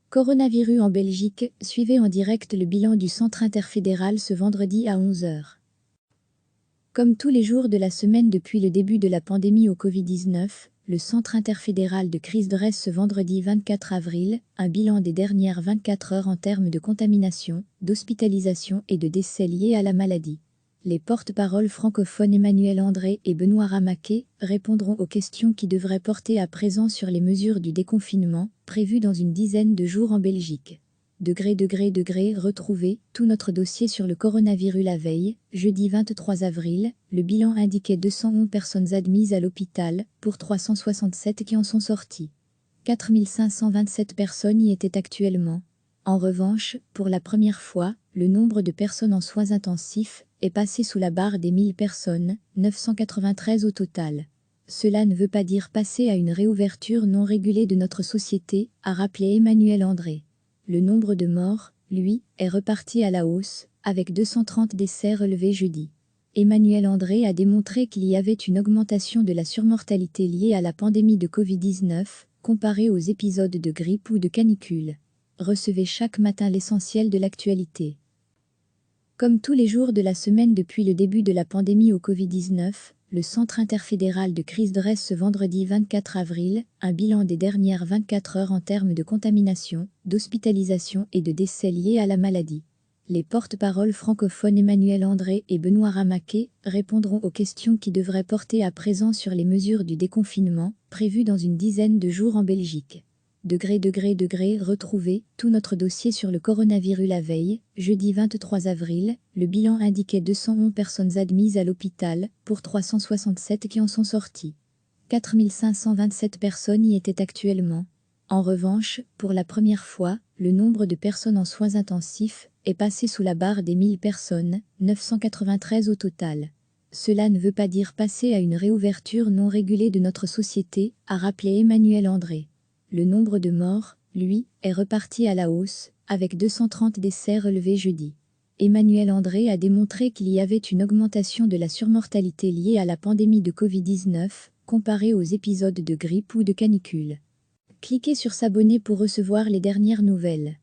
Coronavirus en Belgique, suivez en direct le bilan du Centre interfédéral ce vendredi à 11 h. Comme tous les jours de la semaine depuis le début de la pandémie au Covid-19, le Centre interfédéral de crise dresse ce vendredi 24 avril un bilan des dernières 24 heures en termes de contamination, d'hospitalisation et de décès liés à la maladie. Les porte-paroles francophones Emmanuel André et Benoît Ramaquet répondront aux questions qui devraient porter à présent sur les mesures du déconfinement prévues dans une dizaine de jours en Belgique. Retrouvez tout notre dossier sur le coronavirus la veille, jeudi 23 avril, le bilan indiquait 211 personnes admises à l'hôpital, pour 367 qui en sont sorties. 4527 personnes y étaient actuellement. En revanche, pour la première fois, le nombre de personnes en soins intensifs est passé sous la barre des 1000 personnes, 993 au total. Cela ne veut pas dire passer à une réouverture non régulée de notre société, a rappelé Emmanuel André. Le nombre de morts, lui, est reparti à la hausse, avec 230 décès relevés jeudi. Emmanuel André a démontré qu'il y avait une augmentation de la surmortalité liée à la pandémie de Covid-19, comparée aux épisodes de grippe ou de canicule. Recevez chaque matin l'essentiel de l'actualité. Comme tous les jours de la semaine depuis le début de la pandémie au Covid-19, le Centre interfédéral de crise dresse ce vendredi 24 avril un bilan des dernières 24 heures en termes de contamination, d'hospitalisation et de décès liés à la maladie. Les porte-paroles francophones Emmanuel André et Benoît Ramaquet répondront aux questions qui devraient porter à présent sur les mesures du déconfinement prévues dans une dizaine de jours en Belgique. Retrouvez tout notre dossier sur le coronavirus la veille, jeudi 23 avril, le bilan indiquait 211 personnes admises à l'hôpital, pour 367 qui en sont sorties. 4527 personnes y étaient actuellement. En revanche, pour la première fois, le nombre de personnes en soins intensifs est passé sous la barre des 1000 personnes, 993 au total. Cela ne veut pas dire passer à une réouverture non régulée de notre société, a rappelé Emmanuel André. Le nombre de morts, lui, est reparti à la hausse, avec 230 décès relevés jeudi. Emmanuel André a démontré qu'il y avait une augmentation de la surmortalité liée à la pandémie de Covid-19, comparée aux épisodes de grippe ou de canicule. Cliquez sur s'abonner pour recevoir les dernières nouvelles.